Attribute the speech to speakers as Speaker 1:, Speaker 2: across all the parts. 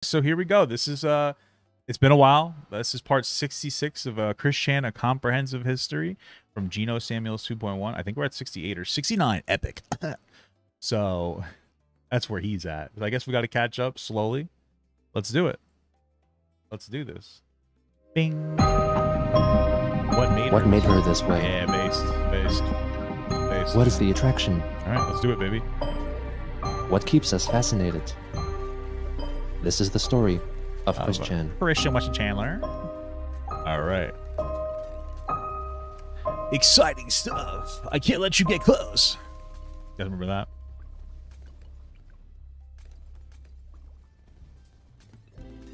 Speaker 1: So here we go. This is it's been a while. This is part 66 of Chris Chan, A Comprehensive History from GenoSamuel2.1. I think we're at 68 or 69. Epic. So that's where he's at. I guess we got to catch up slowly. Let's do it. Let's do this. Bing.
Speaker 2: What made her this way?
Speaker 1: Yeah, based.
Speaker 2: What is the attraction?
Speaker 1: All right, let's do it, baby.
Speaker 2: What keeps us fascinated? This is the story of Chris Chan.
Speaker 1: Christian Weston Chandler. All right. Exciting stuff. I can't let you get close. You guys remember that?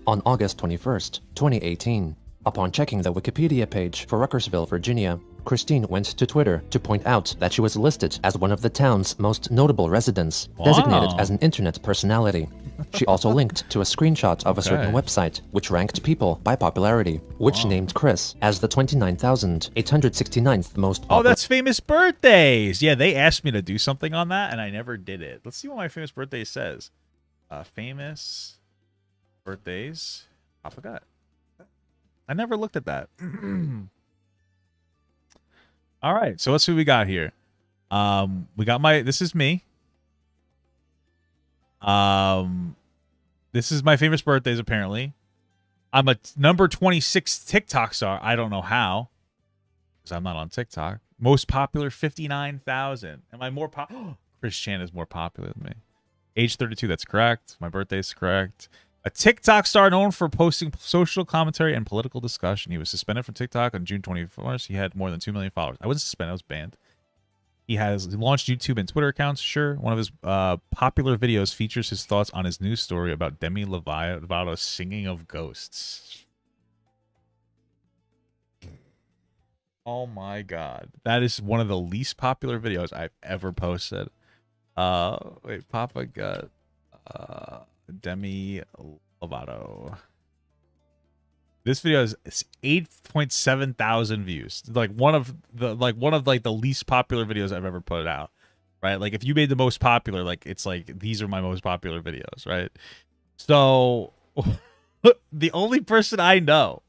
Speaker 2: On August 21st, 2018, upon checking the Wikipedia page for Ruckersville, Virginia, Christine went to Twitter to point out that she was listed as one of the town's most notable residents, designated as an internet personality. She also linked to a screenshot of a certain website, which ranked people by popularity, which named Chris as the 29,869th most popular.
Speaker 1: Oh, that's famous birthdays! Yeah, they asked me to do something on that, and I never did it. Let's see what my famous birthday says. Famous birthdays. I forgot. I never looked at that. All right, so let's see what we got here. We got this is me. This is my famous birthdays, apparently. I'm a number 26 TikTok star. I don't know how, because I'm not on TikTok. Most popular, 59,000. Am I more Chris Chan is more popular than me. Age 32, that's correct. My birthday is correct. A TikTok star known for posting social commentary and political discussion. He was suspended from TikTok on June 24th. He had more than 2 million followers. I wasn't suspended, I was banned. He launched YouTube and Twitter accounts, sure. One of his popular videos features his thoughts on his news story about Demi Lovato's singing of ghosts. Oh my god. That is one of the least popular videos I've ever posted. Wait, Papa got Demi Lovato. This video has 8.7 thousand views. Like one of the least popular videos I've ever put out. Right? Like if you made the most popular, like it's like these are my most popular videos, right? So the only person I know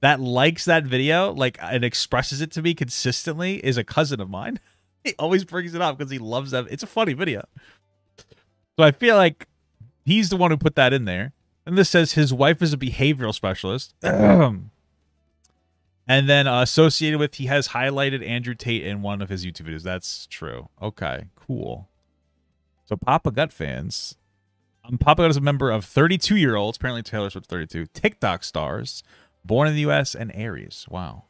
Speaker 1: that likes that video, like, and expresses it to me consistently is a cousin of mine. He always brings it up because he loves that. It's a funny video. So I feel like he's the one who put that in there. And this says his wife is a behavioral specialist. And then associated with, he has highlighted Andrew Tate in one of his YouTube videos. That's true. Okay, cool. So Papa Gut fans. Papa Gut is a member of 32-year-olds, apparently Taylor Swift 32, TikTok stars, born in the U.S. and Aries. Wow.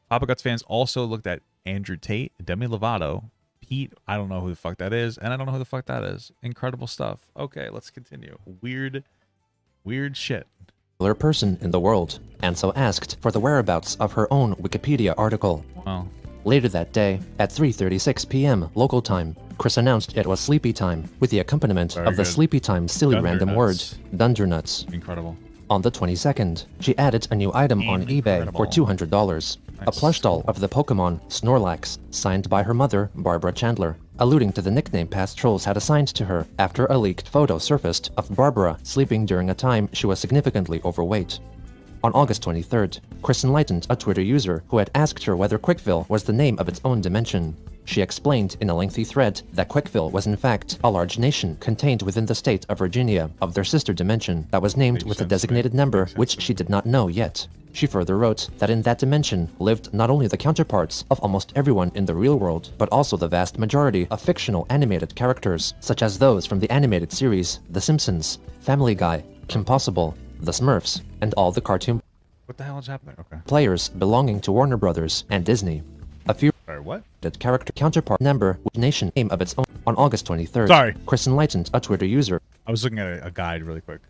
Speaker 1: Papa Guts fans also looked at Andrew Tate, Demi Lovato, Pete, I don't know who the fuck that is, and I don't know who the fuck that is. Incredible stuff. Okay, let's continue. Weird shit.
Speaker 2: Person in the world, and so asked for the whereabouts of her own Wikipedia article.
Speaker 1: Wow.
Speaker 2: Later that day, at 3:36 p.m. local time, Chris announced it was sleepy time, with the accompaniment of the sleepy time silly random word, Dundernuts.
Speaker 1: Incredible.
Speaker 2: On the 22nd, she added a new item on eBay for $200. Nice. A plush doll of the Pokemon Snorlax, signed by her mother, Barbara Chandler, alluding to the nickname past trolls had assigned to her after a leaked photo surfaced of Barbara sleeping during a time she was significantly overweight. On August 23rd, Chris enlightened a Twitter user who had asked her whether Quickville was the name of its own dimension. She explained in a lengthy thread that Quickville was in fact a large nation contained within the state of Virginia of their sister dimension that was named with a designated number which she did not know yet. She further wrote that in that dimension lived not only the counterparts of almost everyone in the real world, but also the vast majority of fictional animated characters, such as those from the animated series The Simpsons, Family Guy, Kim Possible, The Smurfs, and all the cartoon
Speaker 1: what the hell is happening? Okay.
Speaker 2: Players belonging to Warner Brothers and Disney. A few
Speaker 1: what?
Speaker 2: That character counterpart number with nation name of its own. On August 23rd,
Speaker 1: sorry,
Speaker 2: Chris enlightened a Twitter user.
Speaker 1: I was looking at a guide really quick.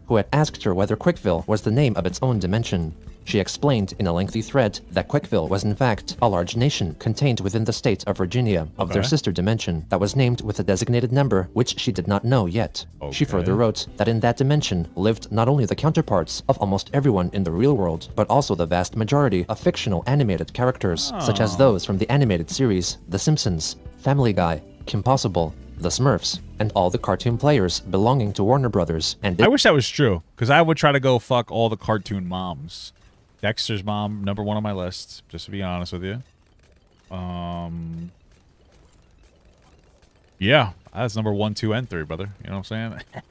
Speaker 2: Who had asked her whether Quickville was the name of its own dimension. She explained in a lengthy thread that Quickville was in fact a large nation contained within the state of Virginia of their sister dimension that was named with a designated number which she did not know yet. She further wrote that in that dimension lived not only the counterparts of almost everyone in the real world, but also the vast majority of fictional animated characters, such as those from the animated series The Simpsons, Family Guy, Kim Possible, the Smurfs, and all the cartoon players belonging to Warner Brothers. And
Speaker 1: I wish that was true, because I would try to go fuck all the cartoon moms. Dexter's mom, #1 on my list, just to be honest with you. Yeah, that's #1, 2, and 3, brother. You know what I'm saying?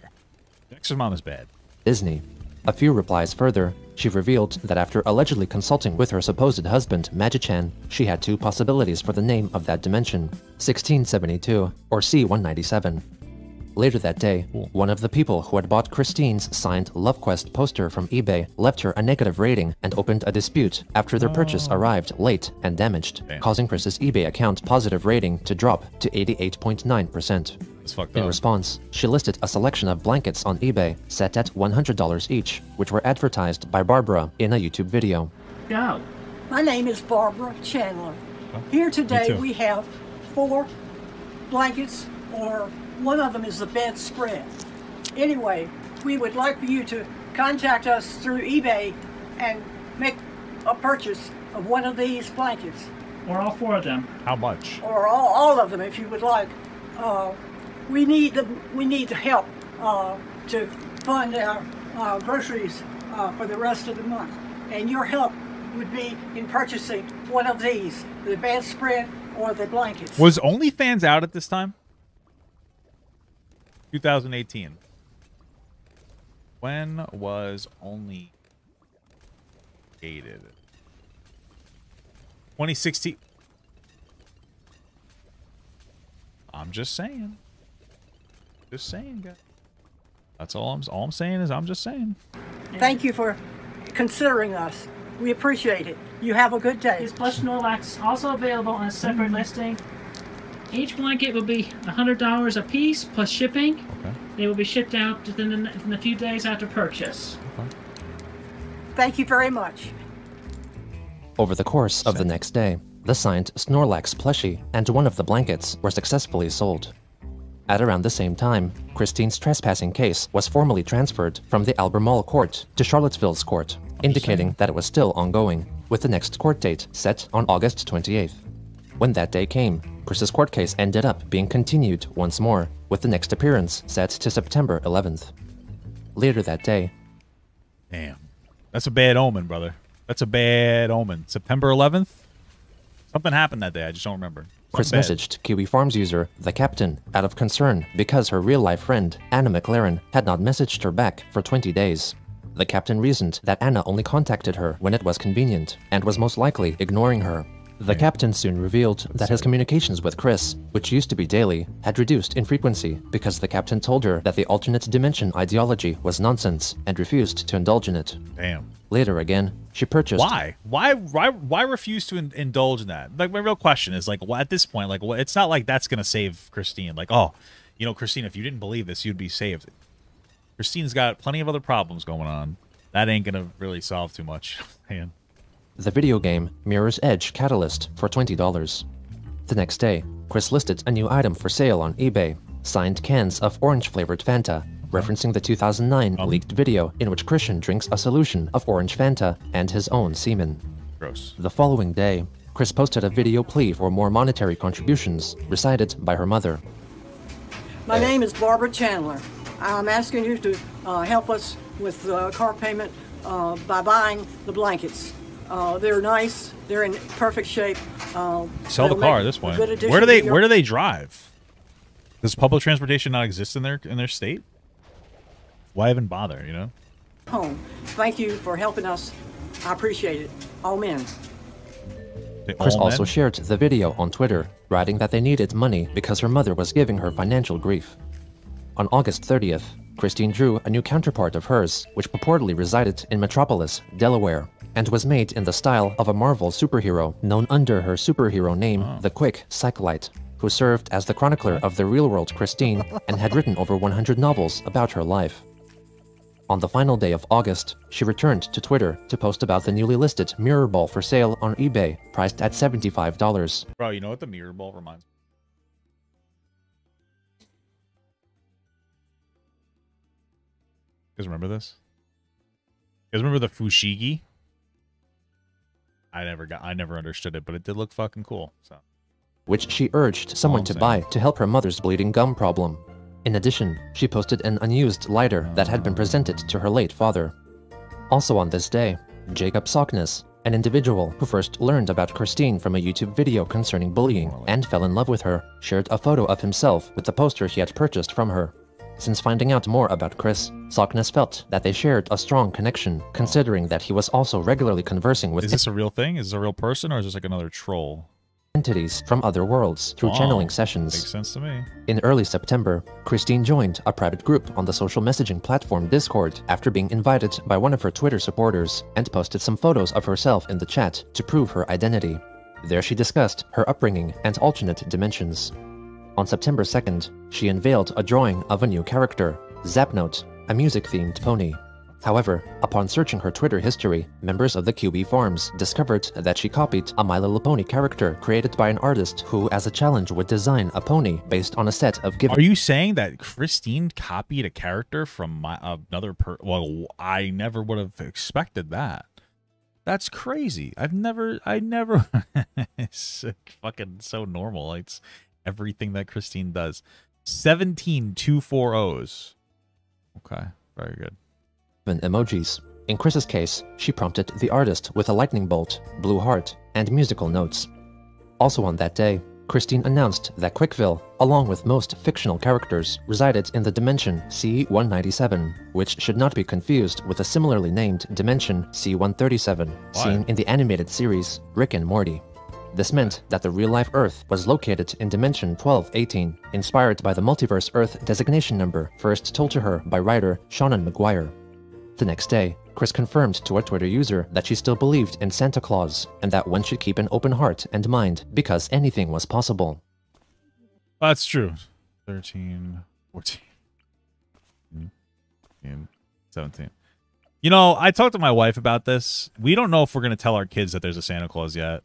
Speaker 1: Dexter's mom is bad.
Speaker 2: Disney. A few replies further, she revealed that after allegedly consulting with her supposed husband, Magi-chan, she had 2 possibilities for the name of that dimension, 1672 or C-197. Later that day, one of the people who had bought Christine's signed LoveQuest poster from eBay left her a negative rating and opened a dispute after their purchase arrived late and damaged, causing Chris's eBay account positive rating to drop to 88.9%. In response, she listed a selection of blankets on eBay set at $100 each, which were advertised by Barbara in a YouTube video.
Speaker 3: Go. My name is Barbara Chandler. Here today we have 4 blankets, or one of them is the bedspread. Anyway, we would like for you to contact us through eBay and make a purchase of one of these blankets.
Speaker 4: Or all 4 of them.
Speaker 1: How much?
Speaker 3: Or all of them, if you would like. We need the help to fund our groceries for the rest of the month. And your help would be in purchasing one of these, the bedspread or the blankets.
Speaker 1: Was OnlyFans out at this time? 2018. When was Only created? 2016. I'm just saying. Just saying, guys. That's all I'm saying is I'm just saying.
Speaker 3: Thank you for considering us. We appreciate it. You have a good day.
Speaker 4: These plush Snorlax also available on a separate listing. Each blanket will be $100 a piece plus shipping.
Speaker 1: Okay.
Speaker 4: They will be shipped out within a few days after purchase.
Speaker 1: Okay.
Speaker 3: Thank you very much.
Speaker 2: Over the course of the next day, the signed Snorlax plushie and one of the blankets were successfully sold. At around the same time, Christine's trespassing case was formally transferred from the Albemarle court to Charlottesville's court, indicating that it was still ongoing, with the next court date set on August 28th. When that day came, Chris's court case ended up being continued once more, with the next appearance set to September 11th. Later that day...
Speaker 1: Damn. That's a bad omen, brother. That's a bad omen. September 11th? Something happened that day, I just don't remember.
Speaker 2: Chris messaged Kiwi Farms user, The Captain, out of concern because her real-life friend, Anna McLaren, had not messaged her back for 20 days. The Captain reasoned that Anna only contacted her when it was convenient, and was most likely ignoring her. The Captain soon revealed that his communications with Chris, which used to be daily, had reduced in frequency because the Captain told her that the alternate dimension ideology was nonsense and refused to indulge in it.
Speaker 1: Damn.
Speaker 2: Later again, she purchased...
Speaker 1: Why? Why refuse to indulge in that? Like, my real question is, like, at this point, like, it's not like that's going to save Christine. Like, oh, you know, Christine, if you didn't believe this, you'd be saved. Christine's got plenty of other problems going on. That ain't going to really solve too much, man.
Speaker 2: The video game Mirror's Edge Catalyst for $20. The next day, Chris listed a new item for sale on eBay, signed cans of orange-flavored Fanta, referencing the 2009 leaked video in which Christian drinks a solution of orange Fanta and his own semen.
Speaker 1: Gross.
Speaker 2: The following day, Chris posted a video plea for more monetary contributions, recited by her mother.
Speaker 3: My name is Barbara Chandler. I'm asking you to help us with car payment by buying the blankets. They're nice. They're in perfect shape.
Speaker 1: Sell the car at this point. Where do they drive? Does public transportation not exist in their state? Why even bother, you know?
Speaker 3: Home. Thank you for helping us. I appreciate it. All men.
Speaker 2: Chris also shared the video on Twitter, writing that they needed money because her mother was giving her financial grief. On August 30th, Christine drew a new counterpart of hers, which purportedly resided in Metropolis, Delaware, and was made in the style of a Marvel superhero known under her superhero name, the Quick Cyclite, who served as the chronicler of the real-world Christine and had written over 100 novels about her life. On the final day of August, she returned to Twitter to post about the newly listed mirror ball for sale on eBay, priced at $75.
Speaker 1: Bro, you know what the mirror ball reminds me? You guys remember this? You guys remember the fushigi? I never understood it, but it did look fucking cool. So
Speaker 2: which she urged someone to buy to help her mother's bleeding gum problem. In addition, she posted an unused lighter that had been presented to her late father. Also on this day, Jacob Sockness, an individual who first learned about Christine from a YouTube video concerning bullying and fell in love with her, shared a photo of himself with the poster he had purchased from her. Since finding out more about Chris, Sockness felt that they shared a strong connection, considering that he was also regularly conversing with—
Speaker 1: Is this a real thing? Is this a real person, or is this like another troll?
Speaker 2: entities from other worlds through channeling sessions.
Speaker 1: Makes sense to me.
Speaker 2: In early September, Christine joined a private group on the social messaging platform Discord after being invited by one of her Twitter supporters and posted some photos of herself in the chat to prove her identity. There she discussed her upbringing and alternate dimensions. On September 2nd, she unveiled a drawing of a new character, Zapnote, a music-themed pony. However, upon searching her Twitter history, members of the QB Farms discovered that she copied a My Little Pony character created by an artist who, as a challenge, would design a pony based on a set of given—
Speaker 1: Are you saying that Christine copied a character from another Well, I never would have expected that. That's crazy. I never it's fucking so normal. It's everything that Christine does. 17 240s. Okay, very good.
Speaker 2: emojis. In Chris's case, she prompted the artist with a lightning bolt, blue heart, and musical notes. Also on that day, Christine announced that Quickville, along with most fictional characters, resided in the dimension C-197, which should not be confused with the similarly named dimension C-137, seen in the animated series Rick and Morty. This meant that the real-life Earth was located in dimension 1218, inspired by the multiverse Earth designation number first told to her by writer Seanan McGuire. The next day, Chris confirmed to a Twitter user that she still believed in Santa Claus and that one should keep an open heart and mind because anything was possible.
Speaker 1: That's true. 13, 14, 15, 17. You know, I talked to my wife about this. We don't know if we're going to tell our kids that there's a Santa Claus yet.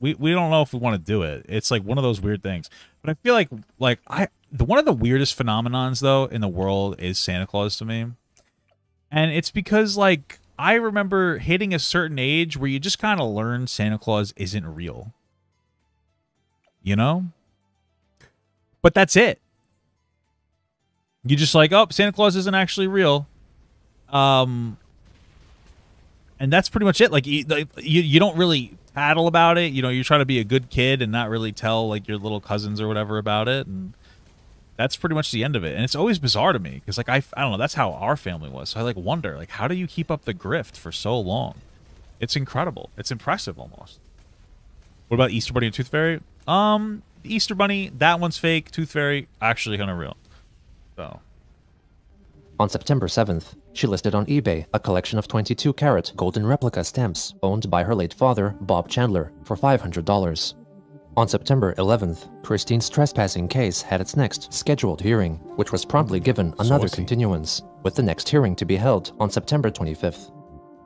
Speaker 1: We don't know if we want to do it. It's like one of those weird things. But I feel like one of the weirdest phenomenons, though, in the world is Santa Claus to me. And it's because, like, I remember hitting a certain age where you just kind of learn Santa Claus isn't real. You know? But that's it. You just like, oh, Santa Claus isn't actually real. And that's pretty much it. Like, you don't really paddle about it. You know, you try to be a good kid and not really tell, like, your little cousins or whatever about it. And that's pretty much the end of it. And it's always bizarre to me because, like, I don't know, that's how our family was. So I, like, wonder, like, how do you keep up the grift for so long? It's incredible. It's impressive almost. What about Easter Bunny and Tooth Fairy? The Easter Bunny, that one's fake. Tooth Fairy, actually kind of real. So.
Speaker 2: On September 7th, she listed on eBay a collection of 22-carat golden replica stamps owned by her late father, Bob Chandler, for $500. On September 11th, Christine's trespassing case had its next scheduled hearing, which was promptly given another continuance, with the next hearing to be held on September 25th.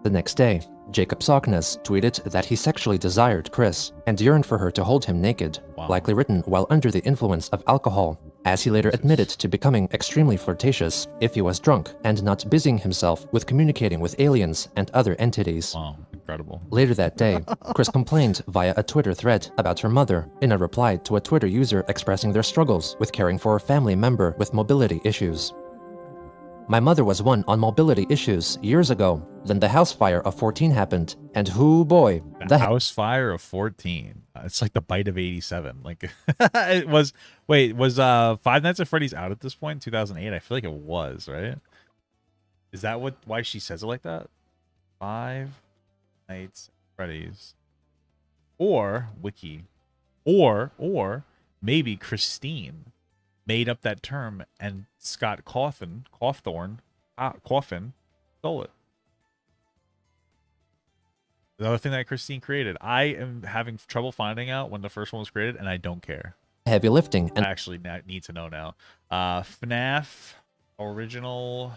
Speaker 2: The next day, Jacob Sockness tweeted that he sexually desired Chris and yearned for her to hold him naked, likely written while under the influence of alcohol, as he later admitted to becoming extremely flirtatious if he was drunk and not busying himself with communicating with aliens and other entities.
Speaker 1: Wow, incredible.
Speaker 2: Later that day, Chris complained via a Twitter thread about her mother in a reply to a Twitter user expressing their struggles with caring for a family member with mobility issues. My mother was one on mobility issues years ago. Then the house fire of 14 happened, and hoo boy,
Speaker 1: the house fire of 14. It's like the bite of 87. Like it was. Wait, was Five Nights at Freddy's out at this point? 2008. I feel like it was, right? Is that why she says it like that? Five Nights at Freddy's, or Wiki, or maybe Christine made up that term and Scott Cawthon stole it. The other thing that Christine created. I am having trouble finding out when the first one was created, and I don't care.
Speaker 2: Heavy lifting. And
Speaker 1: I actually need to know now. FNAF original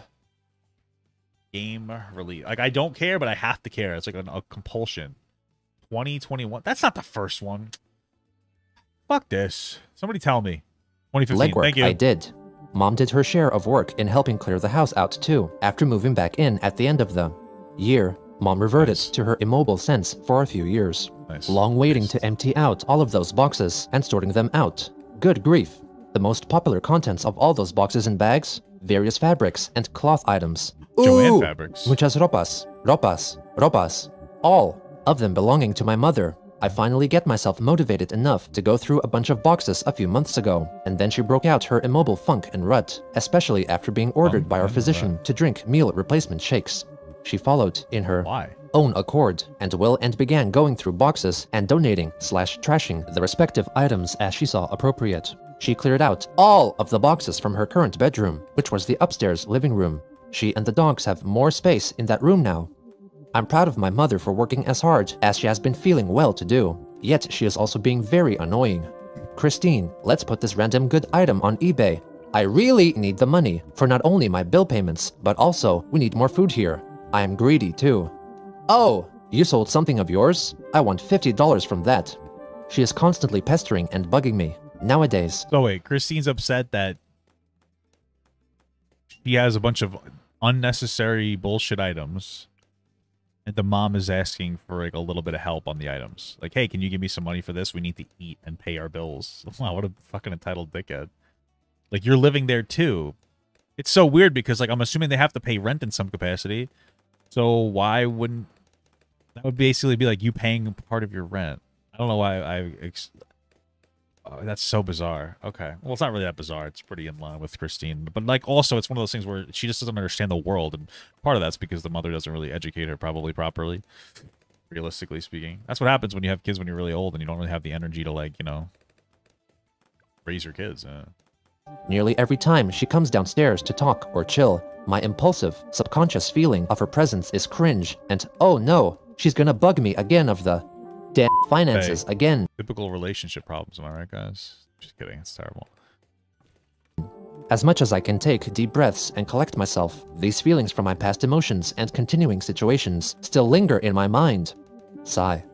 Speaker 1: game release. Like, I don't care, but I have to care. It's like a compulsion. 2021. That's not the first one. Fuck this. Somebody tell me. 2015.
Speaker 2: Legwork.
Speaker 1: Thank you.
Speaker 2: I did. Mom did her share of work in helping clear the house out too, after moving back in at the end of the year. Mom reverted to her immobile sense for a few years.
Speaker 1: Nice.
Speaker 2: Long waiting to empty out all of those boxes and sorting them out. Good grief. The most popular contents of all those boxes and bags? Various fabrics and cloth items.
Speaker 1: Joanne
Speaker 2: Ooh,
Speaker 1: fabrics.
Speaker 2: Muchas ropas, ropas, ropas. All of them belonging to my mother. I finally get myself motivated enough to go through a bunch of boxes a few months ago, and then she broke out her immobile funk and rut, especially after being ordered by our physician to drink meal replacement shakes. She followed in her own accord and began going through boxes and donating/trashing the respective items as she saw appropriate. She cleared out all of the boxes from her current bedroom, which was the upstairs living room. She and the dogs have more space in that room now. I'm proud of my mother for working as hard as she has been feeling well-to-do, yet she is also being very annoying. Christine, let's put this random good item on eBay. I really need the money for not only my bill payments, but also we need more food here. I am greedy too. Oh, you sold something of yours? I want $50 from that. She is constantly pestering and bugging me. Nowadays.
Speaker 1: So wait, Christine's upset that she has a bunch of unnecessary bullshit items, and the mom is asking for like a little bit of help on the items. Like, hey, can you give me some money for this? We need to eat and pay our bills. Wow, what a fucking entitled dickhead. Like, you're living there too. It's so weird because, like, I'm assuming they have to pay rent in some capacity. So why wouldn't... That would basically be like you paying part of your rent. I don't know why Oh, that's so bizarre. Okay. Well, it's not really that bizarre. It's pretty in line with Christine. But, like, also, it's one of those things where she just doesn't understand the world. And part of that's because the mother doesn't really educate her probably properly, realistically speaking. That's what happens when you have kids when you're really old and you don't really have the energy to, like, you know, raise your kids.
Speaker 2: Nearly every time she comes downstairs to talk or chill, my impulsive, subconscious feeling of her presence is cringe. And, oh no, she's gonna bug me again of the... damn finances again.
Speaker 1: Typical relationship problems, am I right, guys? Just kidding, it's terrible.
Speaker 2: As much as I can take deep breaths and collect myself, these feelings from my past emotions and continuing situations still linger in my mind. Sigh.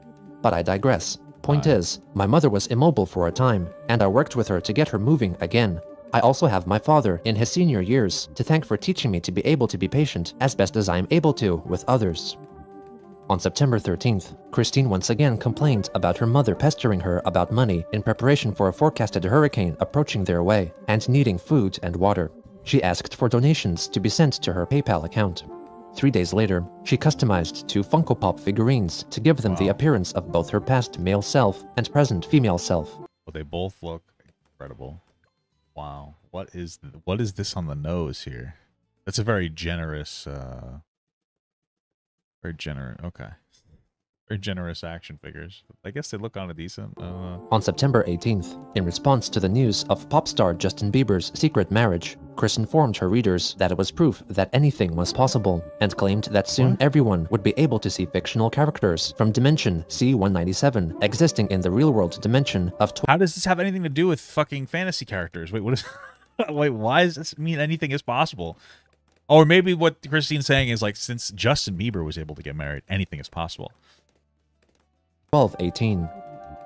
Speaker 2: But I digress. Point is, my mother was immobile for a time, and I worked with her to get her moving again. I also have my father in his senior years to thank for teaching me to be able to be patient as best as I am able to with others. On September 13th, Christine once again complained about her mother pestering her about money in preparation for a forecasted hurricane approaching their way and needing food and water. She asked for donations to be sent to her PayPal account. 3 days later, she customized 2 Funko Pop figurines to give them the appearance of both her past male self and present female self.
Speaker 1: Well, they both look incredible. Wow. What is this on the nose here? That's a very generous... Very generous. Okay. Very generous action figures. I guess they look kind of decent.
Speaker 2: On September 18th, in response to the news of pop star Justin Bieber's secret marriage, Chris informed her readers that it was proof that anything was possible, and claimed that soon everyone would be able to see fictional characters from Dimension C-197 existing in the real-world dimension of...
Speaker 1: How does this have anything to do with fucking fantasy characters? Wait, what is... Wait, why does this mean anything is possible? Or maybe what Christine's saying is, like, since Justin Bieber was able to get married, anything is possible.
Speaker 2: 12/18.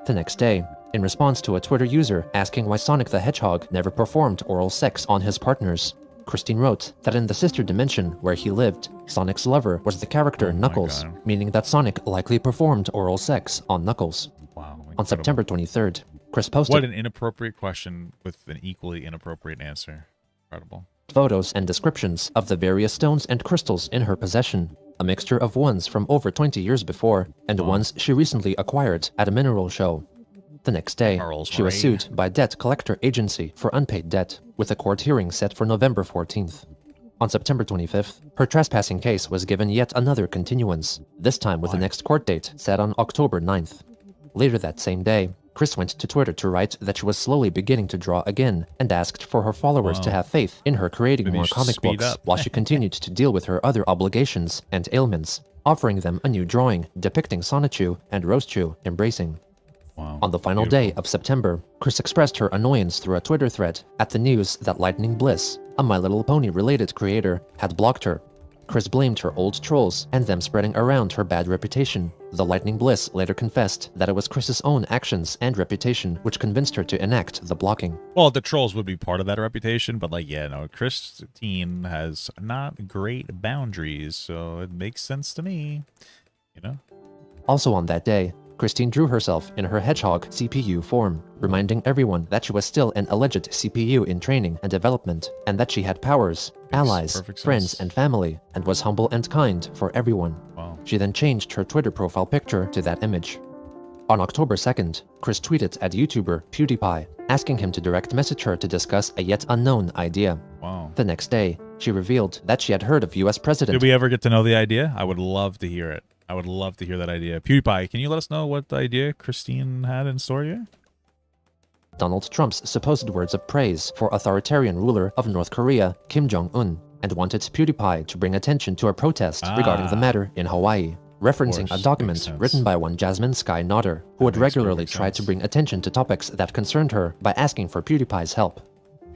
Speaker 2: The next day, in response to a Twitter user asking why Sonic the Hedgehog never performed oral sex on his partners, Christine wrote that in the sister dimension where he lived, Sonic's lover was the character Knuckles, meaning that Sonic likely performed oral sex on Knuckles.
Speaker 1: Wow. Incredible.
Speaker 2: On September 23rd, Chris posted...
Speaker 1: What an inappropriate question with an equally inappropriate answer. Incredible.
Speaker 2: Photos and descriptions of the various stones and crystals in her possession, a mixture of ones from over 20 years before and ones she recently acquired at a mineral show. The next day, she was sued by Debt Collector Agency for unpaid debt, with a court hearing set for November 14th. On September 25th, her trespassing case was given yet another continuance, this time with the next court date set on October 9th. Later that same day, Chris went to Twitter to write that she was slowly beginning to draw again and asked for her followers to have faith in her creating more comic books while she continued to deal with her other obligations and ailments, offering them a new drawing depicting Sonichu and Rosechu embracing. On the final day of September, Chris expressed her annoyance through a Twitter thread at the news that Lightning Bliss, a My Little Pony related creator, had blocked her. Chris blamed her old trolls and them spreading around her bad reputation. The Lightning Bliss later confessed that it was Chris's own actions and reputation which convinced her to enact the blocking.
Speaker 1: Well, the trolls would be part of that reputation, but, like, yeah, no, Christine has not great boundaries, so it makes sense to me, you know?
Speaker 2: Also on that day, Christine drew herself in her hedgehog CPU form, reminding everyone that she was still an alleged CPU in training and development, and that she had powers, allies, friends, and family, and was humble and kind for everyone.
Speaker 1: Wow.
Speaker 2: She then changed her Twitter profile picture to that image. On October 2nd, Chris tweeted at YouTuber PewDiePie, asking him to direct message her to discuss a yet unknown idea.
Speaker 1: Wow.
Speaker 2: The next day, she revealed that she had heard of US President...
Speaker 1: Did we ever get to know the idea? I would love to hear it. I would love to hear that idea. PewDiePie, can you let us know what the idea Christine had in store here?
Speaker 2: Donald Trump's supposed words of praise for authoritarian ruler of North Korea, Kim Jong-un, and wanted PewDiePie to bring attention to a protest regarding the matter in Hawaii, referencing a document written by one Jasmine Sky Nodder, who would regularly try to bring attention to topics that concerned her by asking for PewDiePie's help.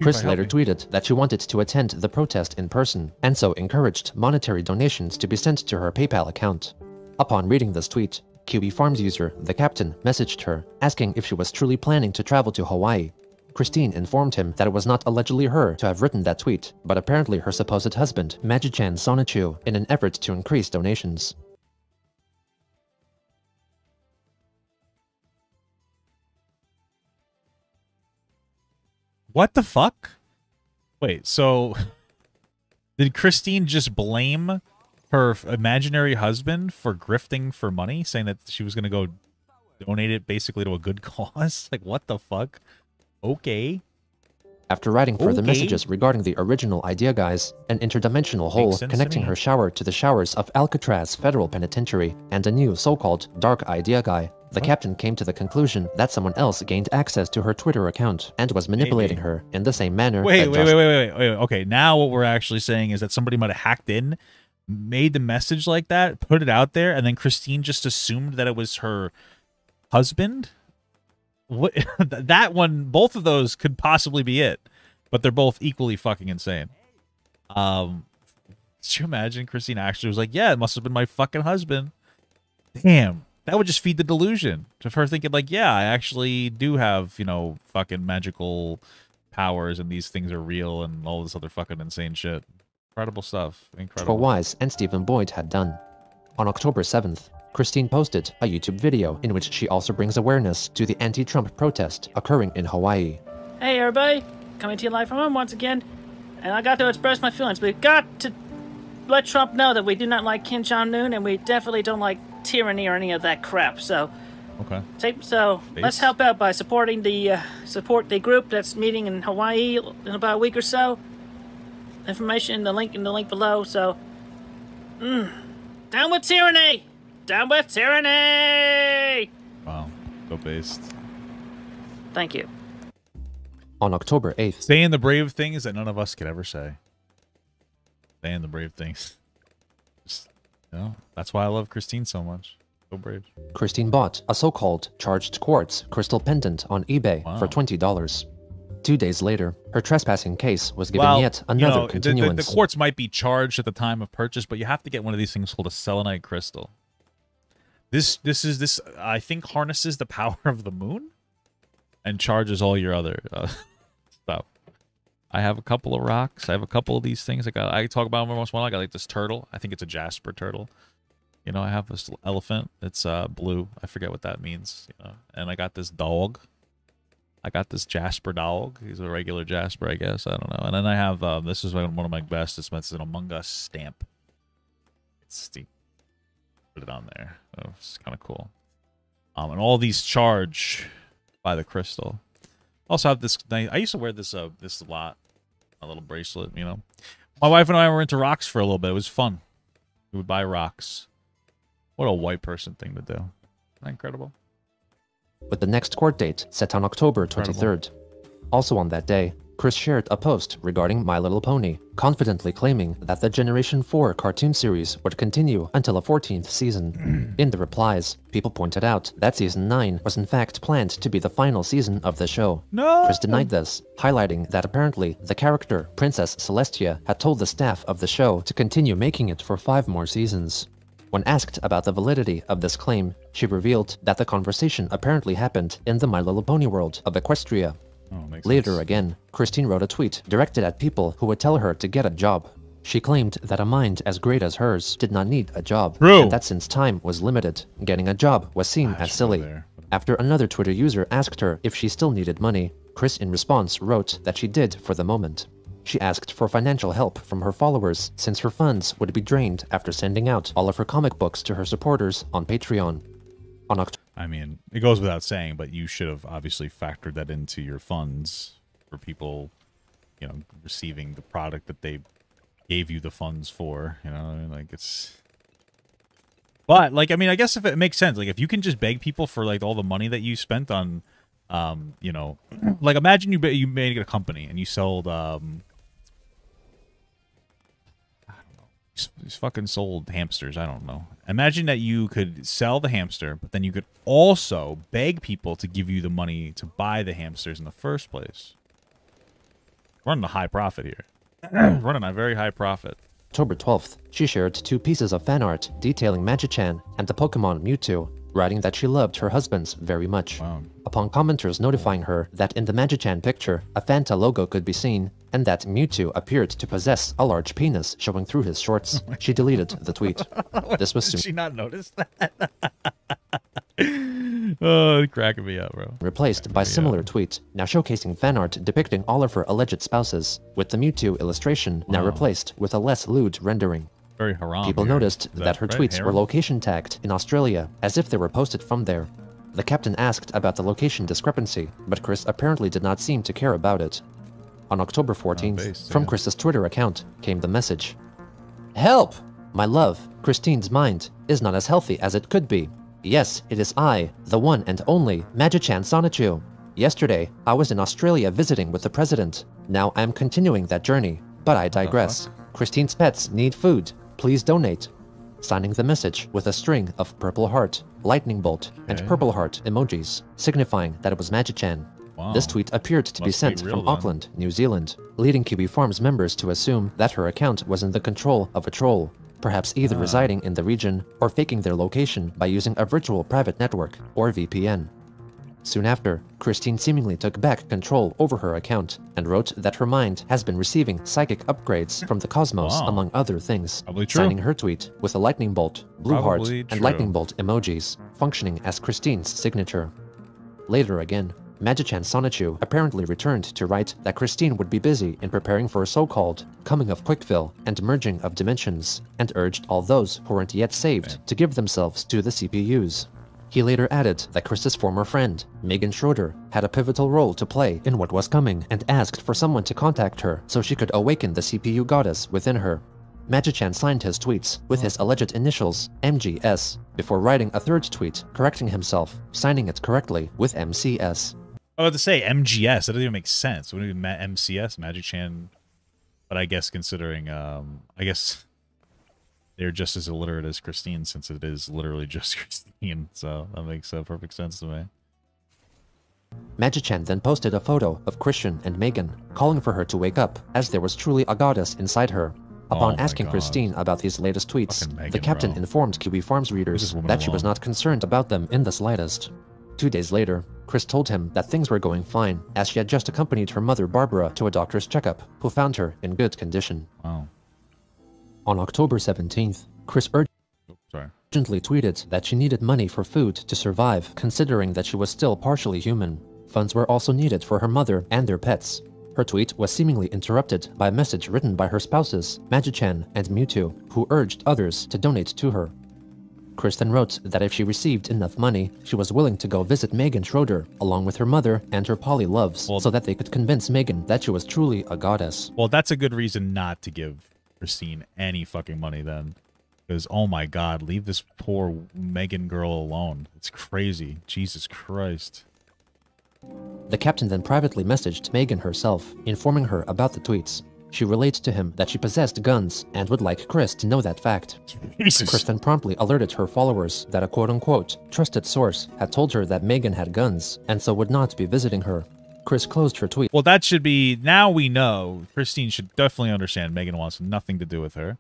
Speaker 2: Chris later tweeted that she wanted to attend the protest in person, and so encouraged monetary donations to be sent to her PayPal account. Upon reading this tweet, QB Farms user The Captain messaged her, asking if she was truly planning to travel to Hawaii. Christine informed him that it was not allegedly her to have written that tweet, but apparently her supposed husband, Magichan Sonichu, in an effort to increase donations.
Speaker 1: What the fuck? Wait, so did Christine just blame her imaginary husband for grifting for money, saying that she was going to go donate it basically to a good cause? Like, what the fuck? Okay.
Speaker 2: After writing further messages regarding the original idea guys, an interdimensional hole connecting her shower to the showers of Alcatraz Federal Penitentiary, and a new so-called dark idea guy, the captain came to the conclusion that someone else gained access to her Twitter account and was manipulating her in the same manner.
Speaker 1: Wait. Okay, now what we're actually saying is that somebody might have hacked in, made the message like that, put it out there, and then Christine just assumed that it was her husband? What? That one, both of those could possibly be it, but they're both equally fucking insane. Could you imagine Christine actually was like, yeah, it must have been my fucking husband? Damn, that would just feed the delusion of her thinking like, yeah, I actually do have, you know, fucking magical powers and these things are real and all this other fucking insane shit. Incredible stuff. Incredible.
Speaker 2: Wise and Stephen Boyd had done. On October 7th, Christine posted a YouTube video in which she also brings awareness to the anti-Trump protest occurring in Hawaii.
Speaker 4: Hey everybody, coming to you live from home once again, and I got to express my feelings. We've got to let Trump know that we do not like Kim Jong-un, and we definitely don't like tyranny or any of that crap. So, let's help out by supporting the group that's meeting in Hawaii in about a week or so. Information in the link below. So, down with tyranny! Down with tyranny!
Speaker 1: Wow, go based.
Speaker 4: Thank you.
Speaker 2: On October 8th,
Speaker 1: saying the brave things that none of us could ever say. Saying the brave things. Just, you know, that's why I love Christine so much. So brave.
Speaker 2: Christine bought a so-called charged quartz crystal pendant on eBay for $20. 2 days later, her trespassing case was given yet another continuance.
Speaker 1: The quartz might be charged at the time of purchase, but you have to get one of these things called a selenite crystal. This I think harnesses the power of the moon and charges all your other stuff. I have a couple of rocks. I have a couple of these things. I talk about them once in a while. I got like this turtle. I think it's a jasper turtle. You know, I have this elephant. It's blue. I forget what that means. You know, and I got this dog. I got this jasper dog. He's a regular jasper, I guess. I don't know. And then I have this is one of my best. It's an Among Us stamp. It's the put it on there. Oh, it's kind of cool. And all these charge by the crystal. Also have this. I used to wear this this a lot. A little bracelet, you know. My wife and I were into rocks for a little bit. It was fun. We would buy rocks. What a white person thing to do. Isn't that incredible?
Speaker 2: With the next court date set on October 23rd. Also on that day, Chris shared a post regarding My Little Pony, confidently claiming that the Generation 4 cartoon series would continue until a 14th season. In the replies, people pointed out that Season 9 was in fact planned to be the final season of the show.
Speaker 1: No!
Speaker 2: Chris denied this, highlighting that apparently the character, Princess Celestia, had told the staff of the show to continue making it for 5 more seasons. When asked about the validity of this claim, she revealed that the conversation apparently happened in the My Little Pony world of Equestria.
Speaker 1: Oh,
Speaker 2: Later again, Christine wrote a tweet directed at people who would tell her to get a job. She claimed that a mind as great as hers did not need a job,
Speaker 1: True.
Speaker 2: and that since time was limited, getting a job was seen as silly. After another Twitter user asked her if she still needed money, Chris in response wrote that she did for the moment. She asked for financial help from her followers since her funds would be drained after sending out all of her comic books to her supporters on Patreon.
Speaker 1: I mean, it goes without saying, but you should have obviously factored that into your funds for people, you know, receiving the product that they gave you the funds for, you know, like it's... But, like, I mean, I guess if it makes sense, like, if you can just beg people for, like, all the money that you spent on, you know, like, imagine you made a company and you sold, He's fucking sold hamsters. I don't know. Imagine that you could sell the hamster, but then you could also beg people to give you the money to buy the hamsters in the first place. Running a high profit here. Running a very high profit.
Speaker 2: October 12th, she shared 2 pieces of fan art detailing Magi-chan and the Pokemon Mewtwo, writing that she loved her husbands very much.
Speaker 1: Wow.
Speaker 2: Upon commenters notifying her that in the Magi-chan picture, a Fanta logo could be seen, and that Mewtwo appeared to possess a large penis showing through his shorts, she deleted the tweet. This was soon
Speaker 1: Did she not notice that? Oh, it's cracking me up, bro.
Speaker 2: Replaced by similar tweet, now showcasing fan art depicting all of her alleged spouses, with the Mewtwo illustration now replaced with a less lewd rendering.
Speaker 1: Very haram.
Speaker 2: People
Speaker 1: here.
Speaker 2: noticed that her tweets were location tagged in Australia, as if they were posted from there. The captain asked about the location discrepancy, but Chris apparently did not seem to care about it. On October 14th, from Chris's Twitter account, came the message. Help! My love, Christine's mind, is not as healthy as it could be. Yes, it is I, the one and only Magi-chan Sonichu. Yesterday, I was in Australia visiting with the president. Now I am continuing that journey, but I digress. Christine's pets need food. Please donate. Signing the message with a string of purple heart, lightning bolt, and purple heart emojis, signifying that it was Magi-chan.
Speaker 1: Wow.
Speaker 2: This tweet appeared to be sent from Auckland, New Zealand, leading Kiwi Farms members to assume that her account was in the control of a troll, perhaps either residing in the region or faking their location by using a virtual private network, or VPN. Soon after, Christine seemingly took back control over her account and wrote that her mind has been receiving psychic upgrades from the cosmos, among other things, signing her tweet with a lightning bolt, blue heart, and lightning bolt emojis, functioning as Christine's signature. Later again, Magi-chan Sonichu apparently returned to write that Christine would be busy in preparing for a so-called coming of Quickfill and merging of dimensions, and urged all those who weren't yet saved to give themselves to the CPUs. He later added that Chris's former friend, Megan Schroeder, had a pivotal role to play in what was coming and asked for someone to contact her so she could awaken the CPU goddess within her. Magi-chan signed his tweets with his alleged initials, MGS, before writing a third tweet correcting himself, signing it correctly with MCS.
Speaker 1: I was about to say MGS. That doesn't even make sense. Wouldn't it be MCS, Magi-chan? But I guess considering, I guess they're just as illiterate as Christine, since it is literally just Christine. So that makes perfect sense to me.
Speaker 2: Magi-chan then posted a photo of Christian and Megan, calling for her to wake up, as there was truly a goddess inside her. Upon asking Christine about these latest tweets,
Speaker 1: Megan,
Speaker 2: the captain informed Kiwi Farms readers that she was not concerned about them in the slightest. 2 days later, Chris told him that things were going fine, as she had just accompanied her mother Barbara to a doctor's checkup, who found her in good condition.
Speaker 1: Wow.
Speaker 2: On October 17th, Chris urgently tweeted that she needed money for food to survive, considering that she was still partially human. Funds were also needed for her mother and their pets. Her tweet was seemingly interrupted by a message written by her spouses, Magi-chan and Mewtwo, who urged others to donate to her. Chris then wrote that if she received enough money, she was willing to go visit Megan Schroeder, along with her mother and her poly loves, so that they could convince Megan that she was truly a goddess.
Speaker 1: Well, that's a good reason not to give Christine any fucking money then. Because, oh my god, leave this poor Megan girl alone. It's crazy. Jesus Christ.
Speaker 2: The captain then privately messaged Megan herself, informing her about the tweets. She relayed to him that she possessed guns and would like Chris to know that fact.
Speaker 1: Jesus.
Speaker 2: Chris then promptly alerted her followers that a quote-unquote trusted source had told her that Megan had guns and so would not be visiting her. Chris closed her tweet.
Speaker 1: Well, that should be... Now we know. Christine should definitely understand Megan wants nothing to do with her.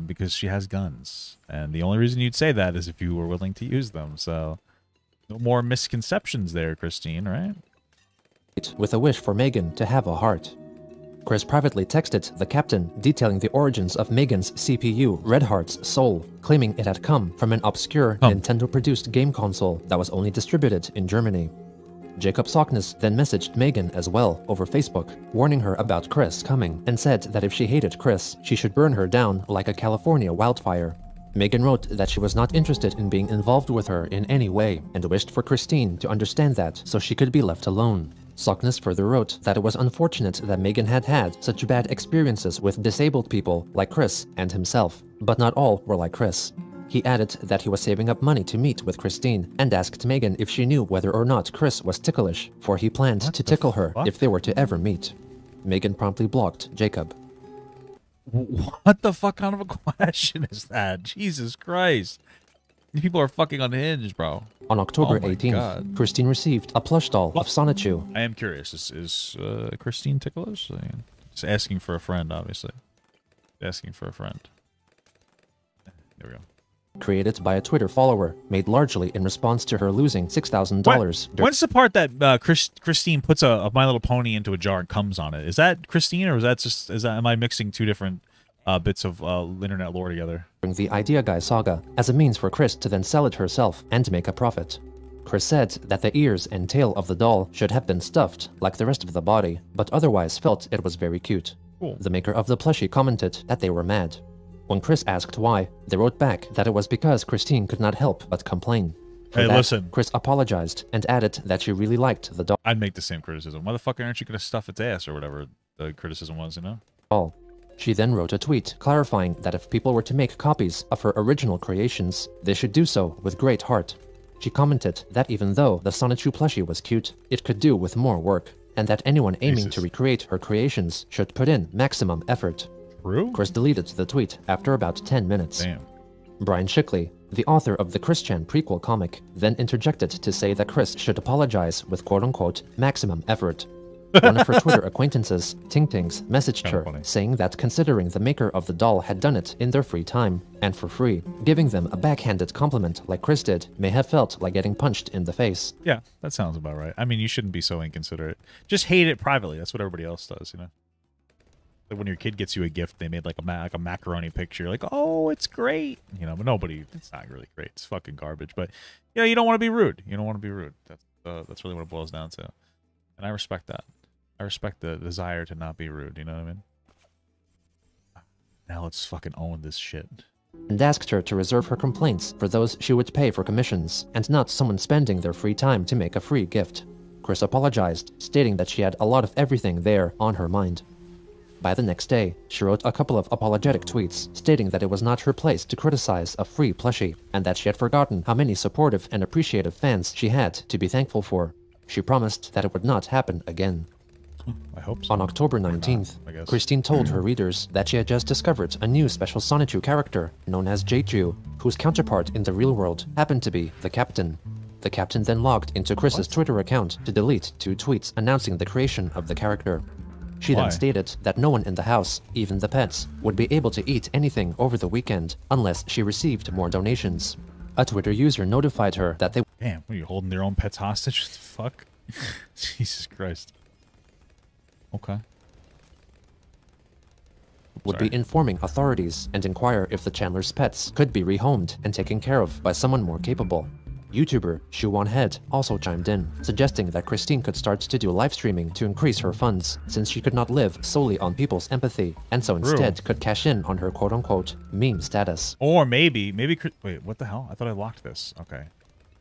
Speaker 1: Because she has guns. And the only reason you'd say that is if you were willing to use them. So, no more misconceptions there, Christine, right?
Speaker 2: With a wish for Megan to have a heart. Chris privately texted the captain detailing the origins of Megan's CPU, Red Heart's Soul, claiming it had come from an obscure Nintendo-produced game console that was only distributed in Germany. Jacob Sockness then messaged Megan as well over Facebook, warning her about Chris coming, and said that if she hated Chris, she should burn her down like a California wildfire. Megan wrote that she was not interested in being involved with her in any way, and wished for Christine to understand that so she could be left alone. Sockness further wrote that it was unfortunate that Megan had had such bad experiences with disabled people like Chris and himself, but not all were like Chris. He added that he was saving up money to meet with Christine, and asked Megan if she knew whether or not Chris was ticklish, for he planned to tickle her if they were to ever meet. Megan promptly blocked Jacob.
Speaker 1: What the fuck kind of a question is that? Jesus Christ. These people are fucking unhinged, bro.
Speaker 2: On October 18th, Christine received a plush doll of Sonichu.
Speaker 1: I am curious. Is Christine ticklish? Just asking for a friend, obviously. Asking for a friend. There we go.
Speaker 2: Created by a Twitter follower, made largely in response to her losing $6,000.
Speaker 1: When's the part that Christine puts a My Little Pony into a jar and comes on it? Is that Christine, or is that just am I mixing two different bits of internet lore together?
Speaker 2: The Idea Guy saga as a means for Chris to then sell it herself and make a profit. Chris said that the ears and tail of the doll should have been stuffed like the rest of the body, but otherwise felt it was very cute.
Speaker 1: Cool.
Speaker 2: The maker of the plushie commented that they were mad. When Chris asked why, they wrote back that it was because Christine could not help but complain. For
Speaker 1: hey,
Speaker 2: that,
Speaker 1: listen.
Speaker 2: Chris apologized and added that she really liked the doll.
Speaker 1: I'd make the same criticism. Why the fuck aren't you going to stuff its ass or whatever the criticism was, you know?
Speaker 2: She then wrote a tweet clarifying that if people were to make copies of her original creations, they should do so with great heart. She commented that even though the Sonichu plushie was cute, it could do with more work, and that anyone aiming to recreate her creations should put in maximum effort.
Speaker 1: True?
Speaker 2: Chris deleted the tweet after about 10 minutes.
Speaker 1: Damn.
Speaker 2: Brian Shickley, the author of the Christian prequel comic, then interjected to say that Chris should apologize with quote-unquote maximum effort. One of her Twitter acquaintances, Ting Tings, messaged her, saying that considering the maker of the doll had done it in their free time, and for free, giving them a backhanded compliment like Chris did may have felt like getting punched in the face.
Speaker 1: Yeah, that sounds about right. I mean, you shouldn't be so inconsiderate. Just hate it privately. That's what everybody else does, you know? Like when your kid gets you a gift, they made like a macaroni picture, like, oh, it's great, you know. But it's not really great. It's fucking garbage. But you know, you don't want to be rude. You don't want to be rude. That's really what it boils down to. And I respect that. I respect the desire to not be rude. You know what I mean? Now let's fucking own this shit.
Speaker 2: And asked her to reserve her complaints for those she would pay for commissions, and not someone spending their free time to make a free gift. Chris apologized, stating that she had a lot of everything there on her mind. By the next day, she wrote a couple of apologetic tweets, stating that it was not her place to criticize a free plushie, and that she had forgotten how many supportive and appreciative fans she had to be thankful for. She promised that it would not happen again.
Speaker 1: I hope so.
Speaker 2: On October 19th, Christine told her readers that she had just discovered a new special Sonichu character known as Jeju, whose counterpart in the real world happened to be the Captain. The Captain then logged into Chris's Twitter account to delete 2 tweets announcing the creation of the character. She then stated that no one in the house, even the pets, would be able to eat anything over the weekend unless she received more donations. A Twitter user notified her that they—
Speaker 1: Damn, what are you holding their own pets hostage? What the fuck? Jesus Christ. Okay.
Speaker 2: would be informing authorities and inquire if the Chandler's pets could be rehomed and taken care of by someone more capable. YouTuber Shuwon Head also chimed in, suggesting that Christine could start to do live streaming to increase her funds, since she could not live solely on people's empathy, and so instead could cash in on her quote-unquote meme status.
Speaker 1: Or maybe, wait, what the hell? I thought I locked this. Okay.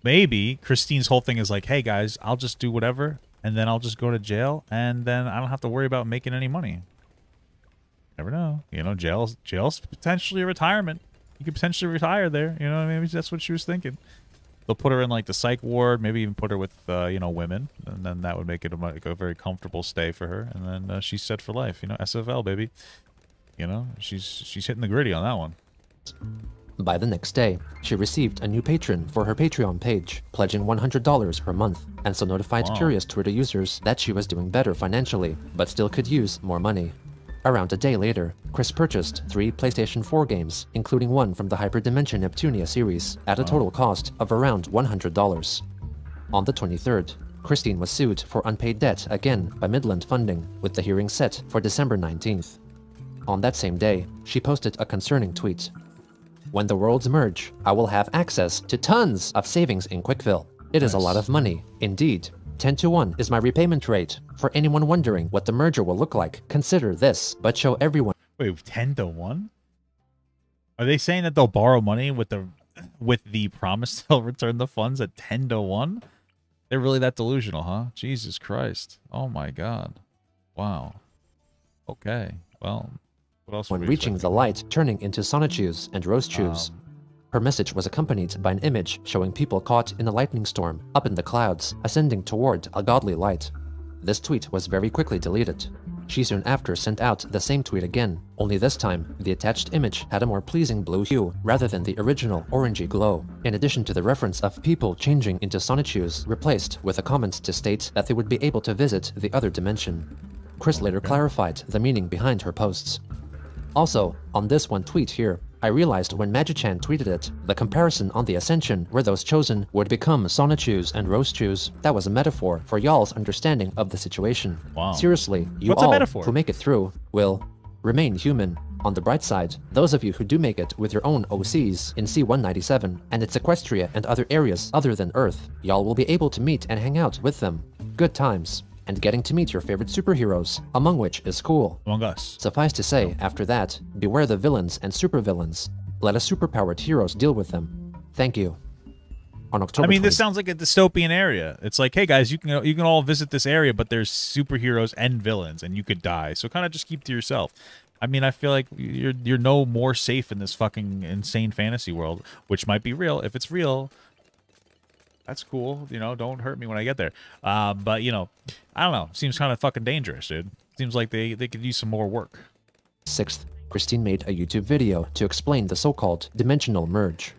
Speaker 1: Maybe Christine's whole thing is like, hey guys, I'll just do whatever, and then I'll just go to jail, and then I don't have to worry about making any money. Never know. You know, jail's potentially a retirement. You could potentially retire there. You know what I mean? Maybe that's what she was thinking. They'll put her in like the psych ward, maybe even put her with, you know, women, and then that would make it a very comfortable stay for her. And then she's set for life. You know, SFL, baby. You know, she's hitting the gritty on that one.
Speaker 2: By the next day, she received a new patron for her Patreon page, pledging $100 per month, and so notified curious Twitter users that she was doing better financially, but still could use more money. Around a day later, Chris purchased 3 PlayStation 4 games, including one from the Hyperdimension Neptunia series, at a total cost of around $100. On the 23rd, Christine was sued for unpaid debt again by Midland Funding, with the hearing set for December 19th. On that same day, she posted a concerning tweet. When the worlds merge, I will have access to tons of savings in Quickville. It is a lot of money, indeed. 10-to-1 is my repayment rate. For anyone wondering what the merger will look like, consider this, but show everyone.
Speaker 1: Wait, 10-to-1? Are they saying that they'll borrow money with the promise they'll return the funds at 10-to-1? They're really that delusional, huh? Jesus Christ. Oh my God. Wow. Okay. Well, what else?
Speaker 2: When reaching the light, turning into Sonichus and Rosechus. Her message was accompanied by an image showing people caught in a lightning storm, up in the clouds, ascending toward a godly light. This tweet was very quickly deleted. She soon after sent out the same tweet again, only this time, the attached image had a more pleasing blue hue rather than the original orangey glow, in addition to the reference of people changing into Sonichus, replaced with a comment to state that they would be able to visit the other dimension. Chris later clarified the meaning behind her posts. Also, on this one tweet here, I realized when Magichan tweeted it, the comparison on the Ascension where those chosen would become Sonichus and Rosechus, that was a metaphor for y'all's understanding of the situation.
Speaker 1: Wow.
Speaker 2: Seriously, you
Speaker 1: What's
Speaker 2: all
Speaker 1: a metaphor?
Speaker 2: who make it through will remain human. On the bright side, those of you who do make it with your own OCs in C-197 and its Equestria and other areas other than Earth, y'all will be able to meet and hang out with them. Good times. And getting to meet your favorite superheroes, among which is cool.
Speaker 1: Among Us.
Speaker 2: Suffice to say, after that, beware the villains and supervillains. Let us superpowered heroes deal with them. Thank you. On October
Speaker 1: this sounds like a dystopian area. It's like, hey guys, you can all visit this area, but there's superheroes and villains, and you could die. So kind of just keep to yourself. I mean, I feel like you're no more safe in this fucking insane fantasy world, which might be real. If it's real, that's cool. You know, don't hurt me when I get there. But, you know, I don't know. Seems kind of fucking dangerous, dude. Seems like they could use some more work.
Speaker 2: 6th, Christine made a YouTube video to explain the so-called dimensional merge.